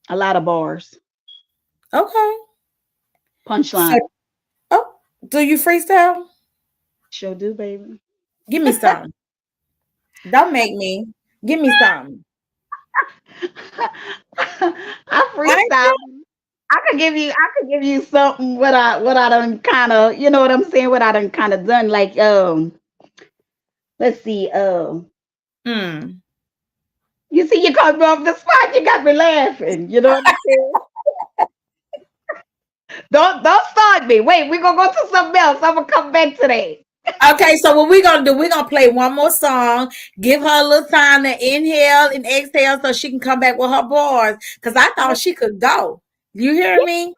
A lot of bars, Okay. So, punchline. oh, do you freestyle? Sure do, baby. Give me some. Don't make me. Give me some. I I freestyle. I could give you something what I done kind of, you know what I'm saying, what I done kind of done. Like, let's see, mm. you see, you caught me off the spot, you got me laughing, you know what I'm saying? Don't start me. Wait, we're gonna go to something else. I'm gonna come back to that. Okay, so what we're gonna do, we're gonna play one more song, give her a little time to inhale and exhale so she can come back with her bars. Cause I thought she could go. You hear me?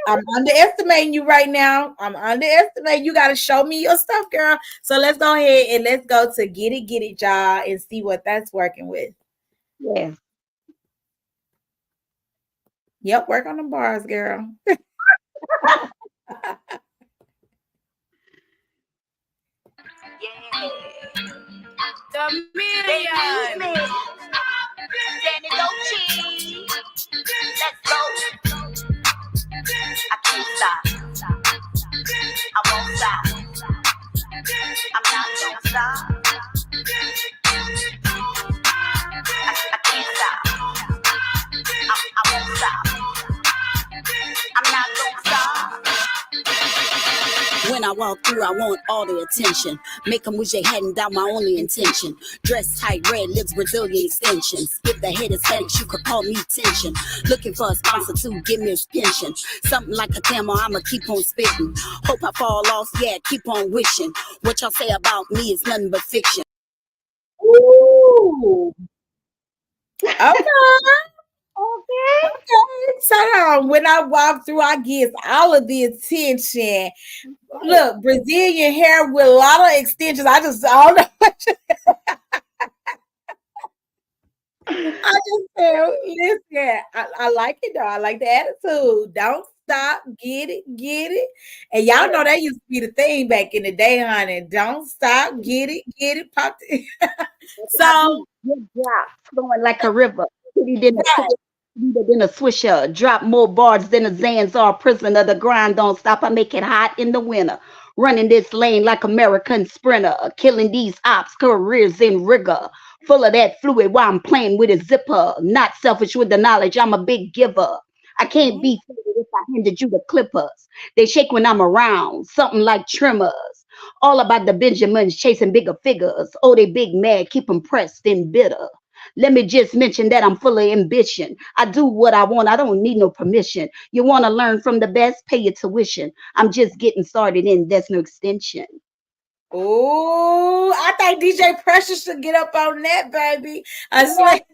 I'm underestimating you right now. I'm underestimating. You gotta show me your stuff, girl. So let's go ahead and let's go to get it, y'all, and see what that's working with. Yes. Yep, work on the bars, girl. Yeah. The million. Dani Dolce. Let's go. I can't stop. I won't stop. I'm not gonna stop. I can't stop. I won't stop. I'm not gonna stop. When I walk through, I want all the attention. Make them wish they hadn't done my only intention. Dress tight, red lips, Brazilian extensions. If the head aesthetics, you could call me tension. Looking for a sponsor to give me a pension. Something like a camel, I'ma keep on spitting. Hope I fall off, yeah, keep on wishing. What y'all say about me is nothing but fiction. Ooh. Okay. Okay. Okay. So when I walk through, I get all of the attention. Look, Brazilian hair with a lot of extensions. I don't know. I just said, listen, I like it though. I like the attitude. Don't stop, get it. And y'all know that used to be the thing back in the day, honey. Don't stop, get it, pop it. So, Good drop, flowing like a river. Sweeter than a swisher. Drop more bars than a Zanzar. Prisoner. The grind don't stop. I make it hot in the winter. Running this lane like American sprinter. Killing these ops, careers in rigor. Full of that fluid while I'm playing with a zipper. Not selfish with the knowledge. I'm a big giver. I can't be faded if I handed you the clippers. They shake when I'm around. Something like tremors. All about the Benjamins chasing bigger figures. Oh, they big mad, keep them pressed and bitter. Let me just mention that I'm full of ambition. I do what I want. I don't need no permission. You want to learn from the best? Pay your tuition. I'm just getting started and there's no extension. oh, I think DJ Precious should get up on that, baby. I was like,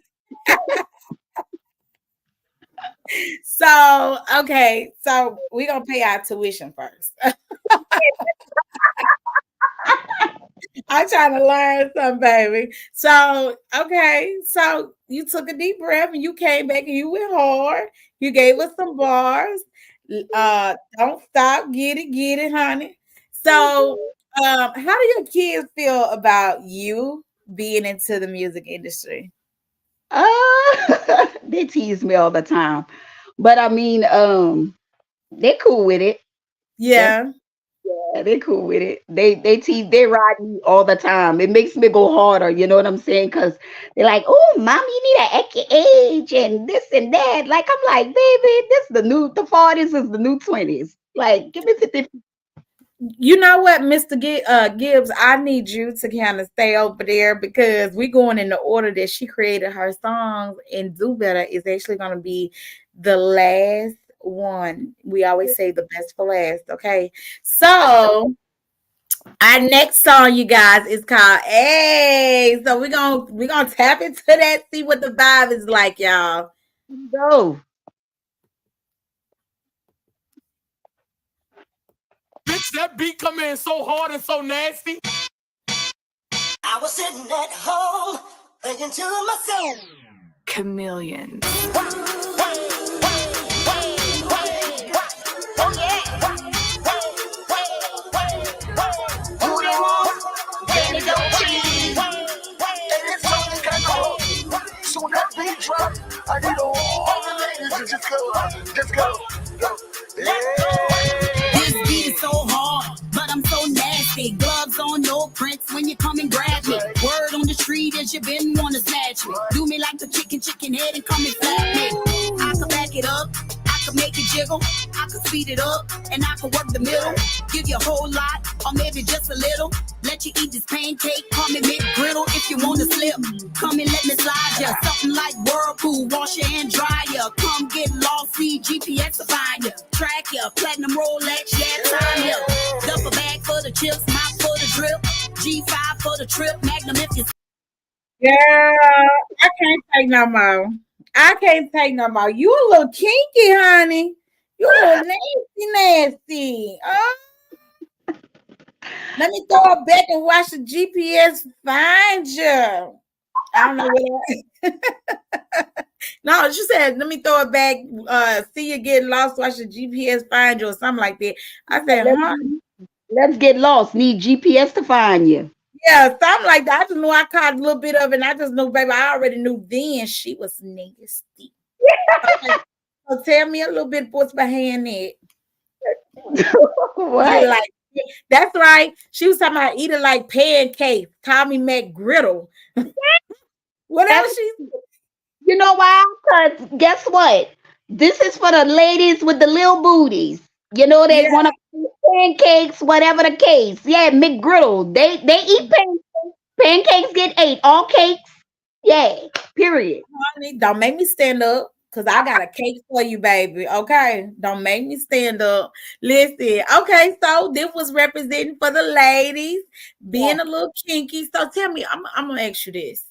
So, okay, so we're gonna pay our tuition first. I'm trying to learn something, baby. So, okay, so you took a deep breath and you came back and you went hard. You gave us some bars. Don't stop, get it, honey. So, how do your kids feel about you being into the music industry? They tease me all the time. But I mean, they're cool with it. That's Yeah. yeah, they're cool with it. They ride me all the time. It makes me go harder, you know what I'm saying? Because they're like, oh, mom, you need an extra age and this and that. Like I'm like, baby, the 40s is the new 20s. Like, give me 50. You know what, Mr. Gibbs, I need you to kind of stay over there because we're going in the order that she created her songs, and Do Better is actually going to be the last one. We always say the best for last, okay? So our next song, you guys, is called Hey. So we're gonna tap into that, see what the vibe is like, y'all. Go. Bitch, that beat come in so hard and so nasty. I was sitting at home thinking to myself, Chameleon. oh yeah, who they want? Dani, Dolce, and this song got cold. Soon that beat drop, I need all the ladies to just go. This Yeah. beat is so hard, but I'm so nasty. Gloves on, no prints when you come and grab me. Word on the street is you been wanna snatch me. Do me like the chicken head and come and flap me. I could back it up, I could make it jiggle, I could speed it up, and I could work the middle. Give you a whole lot, or maybe just a little. Let you eat this pancake, call me McGriddle. If you wanna slip, come and let me slide ya. Something like Whirlpool, wash your and dry ya. Come get lost, see GPS to find ya. Track ya, platinum Rolex, yeah, time ya. Duffel bag for the chips, mop for the drip. G5 for the trip, Magnum if you Girl, I can't take no more. I can't take no more. You a little kinky, honey. You a little nasty. Oh, let me throw it back and watch the GPS find you. I don't know what. No, she said, let me throw it back. See you get lost, watch the GPS find you or something like that. I said, Let's, huh? let's get lost. Need GPS to find you. Yeah, something like that. I just knew I caught a little bit of it, and I just knew, baby, I already knew then she was nasty. Okay, so tell me a little bit what's behind it. Eat it What? like that's right. She was talking about eating like pancakes. Tommy McGriddle. Whatever That's she You know why? Because guess what? This is for the ladies with the little booties. You know, they yeah. want to pancakes, whatever the case. Yeah, McGriddle. They eat pancakes. Pancakes get ate. All cakes. Yeah. Period. Honey, don't make me stand up because I got a cake for you, baby. Okay. Don't make me stand up. Listen. Okay, so this was representing for the ladies, Yeah. being a little kinky. So tell me, I'm gonna ask you this.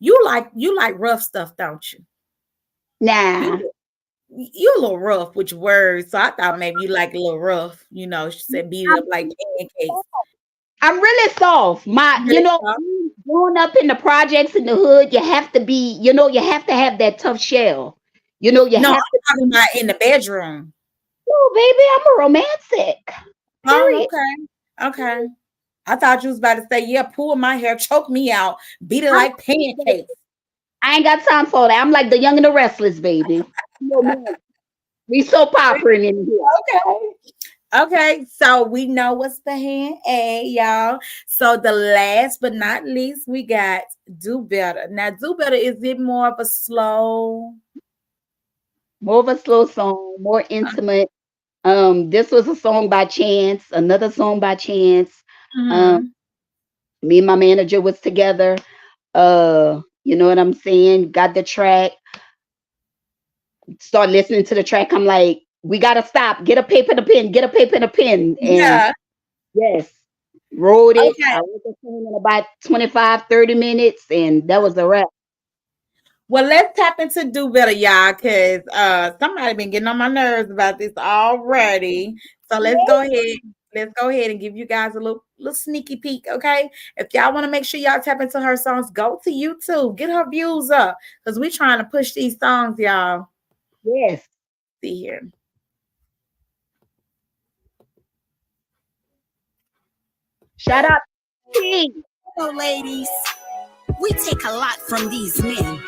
You like rough stuff, don't you? Nah. You you a little rough with your words. So I thought maybe you like a little rough. She said beat it I'm, up like pancakes. I'm really soft. Really Growing up in the projects in the hood, you have to be, you have to have that tough shell. You No, have to, I'm talking about in the bedroom. oh, baby, I'm a romantic. Oh, Period. okay. Okay. I thought you was about to say, yeah, pull my hair, choke me out, beat it I'm, like pancakes. I ain't got time for that. I'm like the young and the restless, baby. No, man. We so popping in here. Okay. Okay, so we know what's behind A, y'all. So the last but not least, we got Do Better. Now, Do Better, is it more of a slow? More of a slow song, more intimate. This was a song by Chance, another song by Chance. Um, Mm-hmm. Me and my manager was together. You know what I'm saying? Got the track, start listening to the track. I'm like, we gotta stop. Get a paper and a pen. Get a paper and a pen. And Yeah. yes, wrote it. Okay. I wrote the song in about 25, 30 minutes, and that was a wrap. Well, let's tap into do better, y'all, because somebody been getting on my nerves about this already. So let's go ahead. Let's go ahead and give you guys a little sneaky peek, okay? If y'all want to make sure y'all tap into her songs, go to YouTube, get her views up, because we trying to push these songs, y'all. Yes. See here. Shout out to King. So, ladies, we take a lot from these men,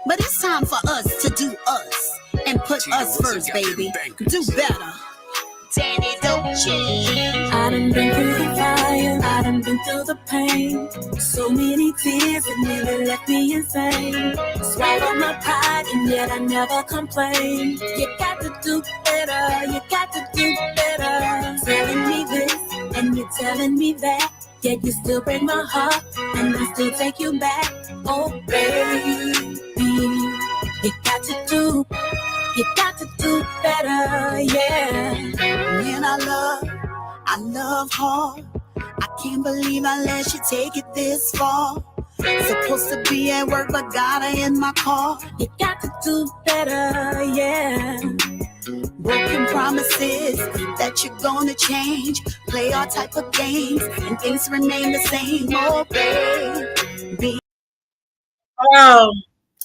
but it's time for us to do us and put us first, baby. Do better. Dani, Dolce. I done been through the fire, I done been through the pain. So many tears that nearly left me insane. Swallow my pride and yet I never complain. You got to do better, you got to do better. Telling me this and you're telling me that. Yet you still break my heart and I still take you back. Oh baby, you got to do better, yeah. Man, I love hard. I can't believe I let you take it this far. Supposed to be at work, but got her in my car. You got to do better, yeah. Broken promises that you're gonna change. Play all type of games and things remain the same. Oh, baby. Oh,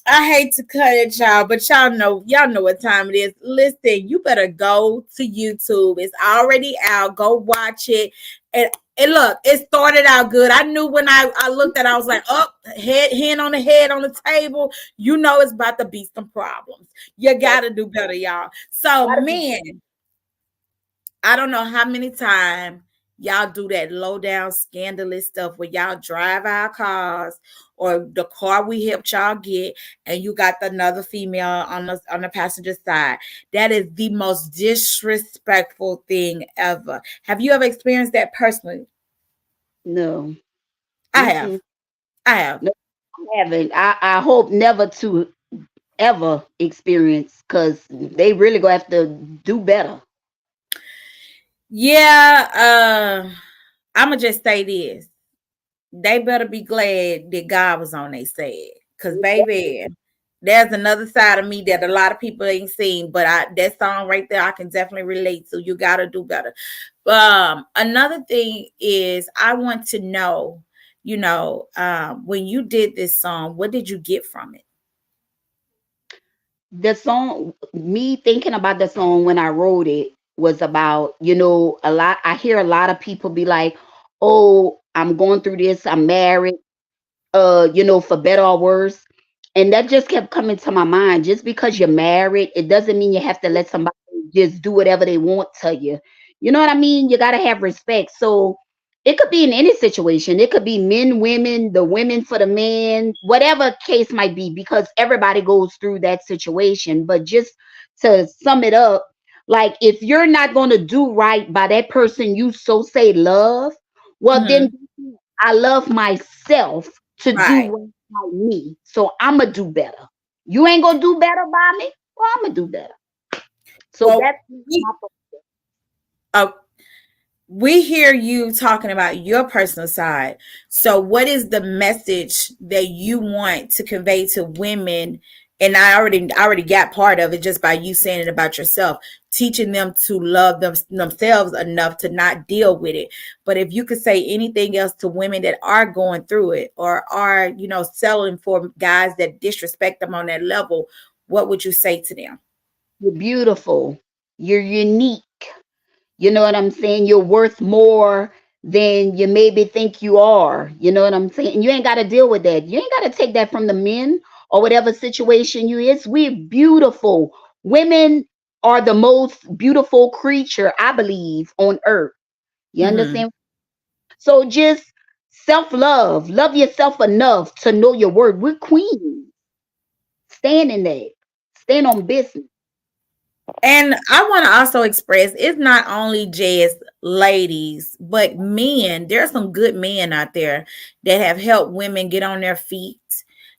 I hate to cut it, y'all, but y'all know what time it is. Listen, you better go to YouTube. It's already out. Go watch it. And look, it started out good. I knew when I looked at it, I was like, oh, hand on the table. You know it's about to be some problems. You gotta do better, y'all. So, man, I don't know how many times y'all do that low down scandalous stuff where y'all drive our cars or the car we helped y'all get, and you got another female on the passenger side. That is the most disrespectful thing ever. Have you ever experienced that personally? No. I have. Mm-mm. I have. No, I haven't. I hope never to ever experience because they really gonna have to do better. Yeah, I'ma just say this. They better be glad that God was on their side. Cause baby, there's another side of me that a lot of people ain't seen, but that song right there, I can definitely relate to. You gotta do better. Another thing is I want to know, when you did this song, what did you get from it? The song, me thinking about the song when I wrote it was about, a lot. I hear a lot of people be like, oh, I'm going through this, I'm married, for better or worse. And that just kept coming to my mind. Just because you're married, it doesn't mean you have to let somebody just do whatever they want to you. You know what I mean? You got to have respect. So it could be in any situation. It could be men, women, the women for the men, whatever case might be, because everybody goes through that situation. But just to sum it up, like if you're not going to do right by that person you so say love, well, then I love myself to do Right. right by me. So I'm going to do better. You ain't going to do better by me? Well, I'm going to do better. So Well, that's we, my uh, we hear you talking about your personal side. So what is the message that you want to convey to women? And I already got part of it just by you saying it about yourself, teaching them to love themselves enough to not deal with it. But if you could say anything else to women that are going through it or are, settling for guys that disrespect them on that level, what would you say to them? You're beautiful. You're unique. You know what I'm saying? You're worth more than you maybe think you are. You know what I'm saying? You ain't got to deal with that. You ain't got to take that from the men or whatever situation you is. We're beautiful. Women are the most beautiful creature, I believe, on earth. You Mm-hmm. understand? So just self-love. Love yourself enough to know your worth. We're queens. Stand in there. Stand on business. And I want to also express it's not only just ladies, but men. There's some good men out there that have helped women get on their feet,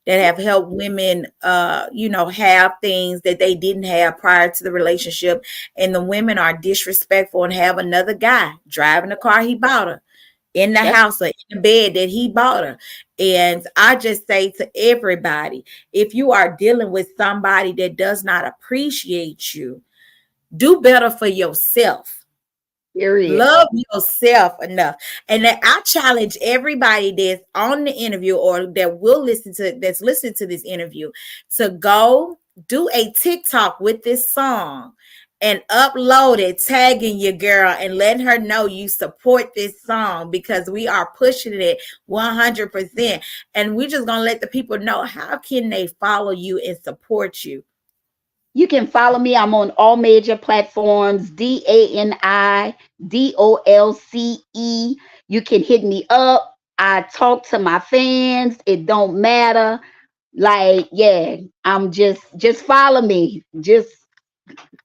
that have helped women, have things that they didn't have prior to the relationship. And the women are disrespectful and have another guy driving the car he bought her. in the That's house or in the bed that he bought her. And I just say to everybody, if you are dealing with somebody that does not appreciate you, do better for yourself. period. Love yourself enough. And that I challenge everybody that's on the interview or that will that's listening to this interview to go do a TikTok with this song and upload it, tagging your girl and letting her know you support this song, because we are pushing it 100%. And we're just gonna let the people know, how can they follow you and support you? You can follow me. I'm on all major platforms. DaniDolce. You can hit me up. I talk to my fans. It don't matter. Like, yeah, I'm just follow me. Just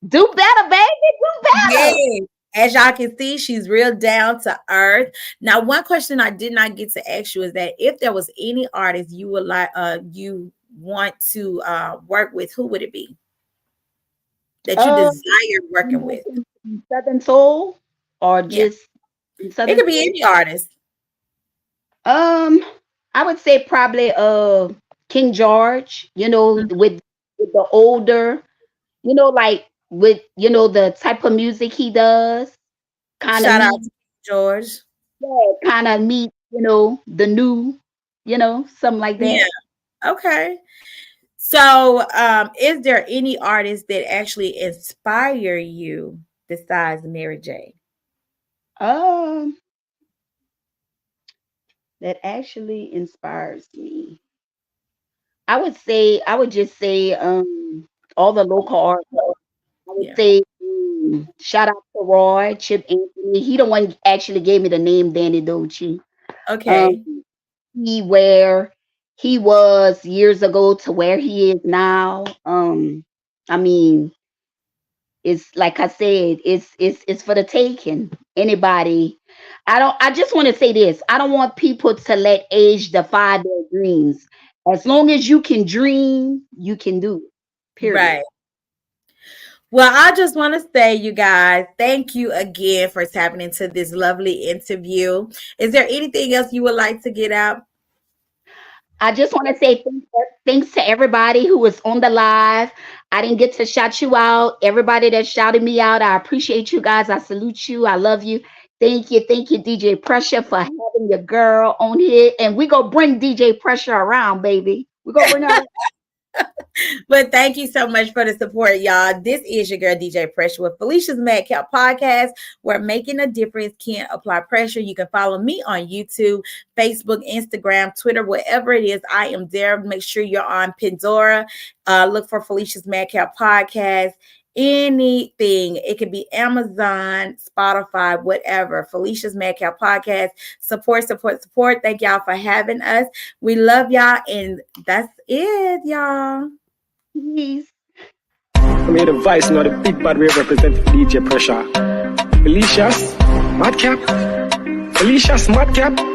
do better, baby. Do better. Yeah. As y'all can see, she's real down to earth. Now, one question I did not get to ask you is that if there was any artist you would like, you want to work with, who would it be that you Uh, desire working with? Southern Soul or Yeah, just it Southern could be Soul? any artist. I would say probably King George, Mm. with the older, like with the type of music he does, kind of Shout out meet, to George. yeah, kind of meet, the new, something like Yeah. that. Okay. So, is there any artist that actually inspire you besides Mary J? Um, that actually inspires me. I would just say all the local artists. I would Yeah. say shout out to Roy, Chip Anthony. He the one actually gave me the name Danny Dolce. Okay. Um, he where he was years ago to where he is now. I mean, it's like I said, it's for the taking. Anybody. I just want to say this. I don't want people to let age defy their dreams. As long as you can dream, you can do it. Period. Right. Well, I just want to say, you guys, thank you again for tapping into this lovely interview. Is there anything else you would like to get out? I just want to say thanks to everybody who was on the live. I didn't get to shout you out. Everybody that shouted me out, I appreciate you guys. I salute you. I love you. Thank you, DJ Pressure, for having your girl on here. And we gonna bring DJ Pressure around, baby. We gonna bring her around. But thank you so much for the support, y'all. This is your girl, DJ Pressure, with Felicia's Madcap Podcast, where making a difference can apply pressure. You can follow me on YouTube, Facebook, Instagram, Twitter, whatever it is. I am there. Make sure you're on Pandora. Look for Felicia's Madcap Podcast. Anything. It could be Amazon, Spotify, whatever. Felicia's Madcap Podcast. Support. Thank y'all for having us. We love y'all, and that's it, y'all. Peace. I made a vice, not a big bad way representing DJ Pressure. Felicia's Madcap.